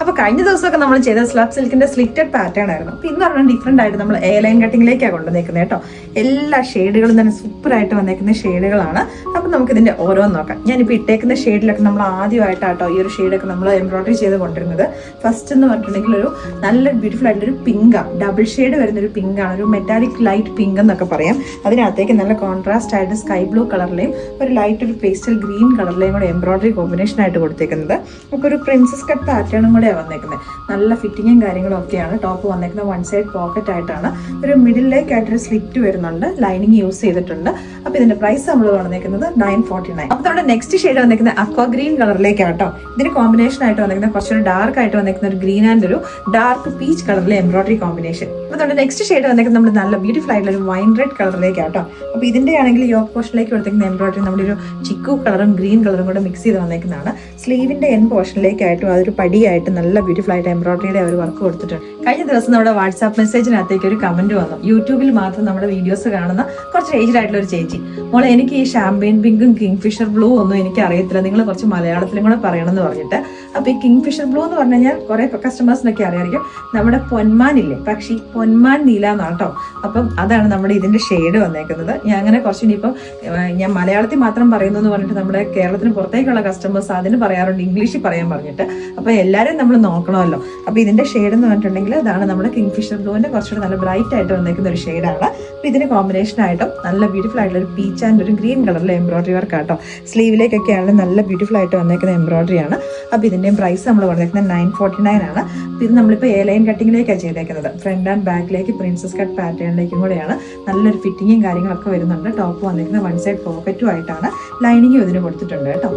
അപ്പോൾ കഴിഞ്ഞ ദിവസമൊക്കെ നമ്മൾ ചെയ്ത സ്ലബ് സിൽക്കിന്റെ സ്ലിറ്റഡ് പാറ്റേൺ ആയിരുന്നു. അപ്പോൾ ഇന്ന് പറഞ്ഞാൽ ഡിഫറെന്റ് ആയിട്ട് നമ്മൾ എ ലൈൻ കട്ടിങ്ങിലേക്കാണ് കൊണ്ടുവന്നേക്കുന്നത് കേട്ടോ. എല്ലാ ഷെയ്ഡുകളും തന്നെ സൂപ്പർ ആയിട്ട് വന്നേക്കുന്ന ഷെയ്ഡുകളാണ്. അപ്പോൾ നമുക്ക് ഇതിന്റെ ഓരോന്ന് നോക്കാം. ഞാനിപ്പോൾ ഇട്ടേക്കുന്ന ഷെയ്ഡിലൊക്കെ നമ്മൾ ആദ്യമായിട്ടാട്ടോ ഈ ഒരു ഷെയ്ഡൊക്കെ നമ്മൾ എംബ്രോയിഡറി ചെയ്ത് കൊണ്ടിരുന്നത്. ഫസ്റ്റ് എന്ന് പറഞ്ഞിട്ടുണ്ടെങ്കിൽ ഒരു നല്ല ബ്യൂട്ടിഫുൾ ആയിട്ടൊരു പിങ്കാണ്, ഡബിൾ ഷെയ്ഡ് വരുന്നൊരു പിങ്കാണ്, ഒരു മെറ്റാലിക് ലൈറ്റ് പിങ്ക് എന്നൊക്കെ പറയാം. അതിനകത്തേക്ക് നല്ല കോൺട്രാസ്റ്റ് ആയിട്ട് സ്കൈ ബ്ലൂ കളറിലെയും ഒരു ലൈറ്റ് ഒരു പേസ്റ്റൽ ഗ്രീൻ കളറിലെയും കൂടെ എംബ്രോയിഡറി കോമ്പിനേഷൻ ആയിട്ട് കൊടുത്തേക്കുന്നത്. നമുക്ക് ഒരു പ്രിൻസസ് കട്ട് പാറ്റേണും കൂടെയാണ് വന്നേക്കുന്നത്. നല്ല ഫിറ്റിങ്ങും കാര്യങ്ങളും ഒക്കെയാണ്. ടോപ്പ് വന്നേക്കുന്നത് വൺ സൈഡ് പോക്കറ്റ് ആയിട്ടാണ്. ഒരു മിഡിലേക്കായിട്ടൊരു സ്ലിറ്റ് വരുന്നുണ്ട്, ലൈനിങ് യൂസ് ചെയ്തിട്ടുണ്ട്. അപ്പോൾ ഇതിന്റെ പ്രൈസ് നമ്മൾ വന്നേക്കുന്നത് 949. അപ്പോൾ നമ്മുടെ നെക്സ്റ്റ് ഷെയ്ഡ് വന്നേക്കുന്നത് അക്വ ഗ്രീൻ കളറിലേക്കാണ് കേട്ടോ. ഇതിന് കോമ്പിനേഷൻ ആയിട്ട് വന്നേക്കുന്നത് കുറച്ചൊരു ഡാർക്ക് ആയിട്ട് വന്നേക്കുന്ന ഒരു ഗ്രീൻ ആൻഡ് ഒരു ഡാർക്ക് പീച്ച് കളറിലെ എംബ്രോയിഡറി കോമ്പിനേഷൻ. അപ്പോൾ നമ്മുടെ നെക്സ്റ്റ് ഷെയ്ഡ് വന്നേക്കുന്നത് നമ്മൾ നല്ല ബ്യൂട്ടിഫുൾ ആയിട്ടുള്ള ഒരു വൈൻ റെഡ് കളറിലേക്കാണ് കേട്ടോ. അപ്പോൾ ഇതിന്റെ ആണെങ്കിൽ യോക്ക് പോർഷനിലേക്ക് കൊടുത്തേക്കുന്ന എംബ്രോയിഡറി നമ്മുടെ ഒരു ചിക്കു കളറും ഗ്രീൻ കളറും കൂടെ മിക്സ് ചെയ്ത് വന്നേക്കുന്നതാണ്. സ്ലീവിന്റെ എൻ പോർഷനിലേക്കായിട്ടും അതൊരു പടിയായിട്ട് നല്ല ബ്യൂട്ടിഫുൾ ആയിട്ട് എംബ്രോയിഡറിയുടെ ഒരു വർക്ക് കൊടുത്തിട്ടുണ്ട്. കഴിഞ്ഞ ദിവസം നമ്മുടെ വാട്സാപ്പ് മെസ്സേജിനകത്തേക്ക് ഒരു കമന്റ് വന്നു. യൂട്യൂബിൽ മാത്രം നമ്മുടെ വീഡിയോസ് കാണുന്ന കുറച്ച് ഏജ്ഡ് ആയിട്ടുള്ള ഒരു ചേച്ചി, മോളെ എനിക്ക് ഈ ഷാമ്പെയിൻ പിങ്കും കിങ് ഫിഷർ ബ്ലൂ ഒന്നും എനിക്ക് അറിയത്തില്ല, നിങ്ങൾ കുറച്ച് മലയാളത്തിലും കൂടെ പറയണം എന്ന് പറഞ്ഞിട്ട്. അപ്പോൾ ഈ കിങ് ഫിഷർ ബ്ലൂ എന്ന് പറഞ്ഞു കഴിഞ്ഞാൽ കുറെ കസ്റ്റമേഴ്സിനൊക്കെ അറിയായിരിക്കും, നമ്മുടെ പൊന്മാനില്ലേ പക്ഷി, പൊന്മാൻ നീല എന്നാണ് കേട്ടോ. അപ്പം അതാണ് നമ്മുടെ ഇതിന്റെ ഷെയ്ഡ് വന്നേക്കുന്നത്. ഞാൻ അങ്ങനെ കുറച്ച് ഇനിയിപ്പം ഞാൻ മലയാളത്തിൽ മാത്രം പറയുന്നു എന്ന് പറഞ്ഞിട്ട് നമ്മുടെ കേരളത്തിന് പുറത്തേക്കുള്ള കസ്റ്റമേഴ്സ് അതിന് പറയാറുണ്ട്, ഇംഗ്ലീഷിൽ പറയാൻ പറഞ്ഞിട്ട്. അപ്പൊ എല്ലാവരും നമ്മൾ നോക്കണമല്ലോ. അപ്പൊ ഇതിന്റെ ഷെയ്ഡ് എന്ന് പറഞ്ഞിട്ടുണ്ടെങ്കിൽ ഇതാണ് നമ്മുടെ കിങ് ഫിഷർ ബ്ലൂവിന്റെ കുറച്ചുകൂടെ നല്ല ബ്രൈറ്റ് ആയിട്ട് വന്നേക്കുന്ന ഒരു ഷെയ്ഡാണ്. അപ്പൊ ഇതിന് കോമ്പിനേഷൻ ആയിട്ടും നല്ല ബ്യൂട്ടിഫുൾ ആയിട്ടുള്ള ഒരു പീച്ച് ആൻഡ് ഒരു ഗ്രീൻ കളറിലെ എംബ്രോയിഡറി വർക്ക് ആട്ടോ. സ്ലീവിലേക്കൊക്കെ ആണെങ്കിൽ നല്ല ബ്യൂട്ടിഫുൾ ആയിട്ട് വന്നേക്കുന്ന എംബ്രോയിഡറി ആണ്. അപ്പൊ ഇതിന്റെയും പ്രൈസ് നമ്മൾ പറഞ്ഞേക്കുന്നത് 949 ആണ്. അപ്പൊ ഇത് നമ്മളിപ്പോൾ എ ലൈൻ കട്ടിങ്ങിലേക്കാണ് ചെയ്തേക്കുന്നത്. ഫ്രണ്ട് ആൻഡ് ബാക്കിലേക്ക് പ്രിൻസസ് കട്ട് പാറ്റേണിലേക്കും കൂടെയാണ്. നല്ലൊരു ഫിറ്റിങ്ങും കാര്യങ്ങളൊക്കെ വരുന്നുണ്ട്. ടോപ്പ് വന്നേക്കുന്നത് വൺ സൈഡ് പോക്കറ്റും ആയിട്ടാണ്. ലൈനിങ്ങും ഇതിന് കൊടുത്തിട്ടുണ്ട് കേട്ടോ.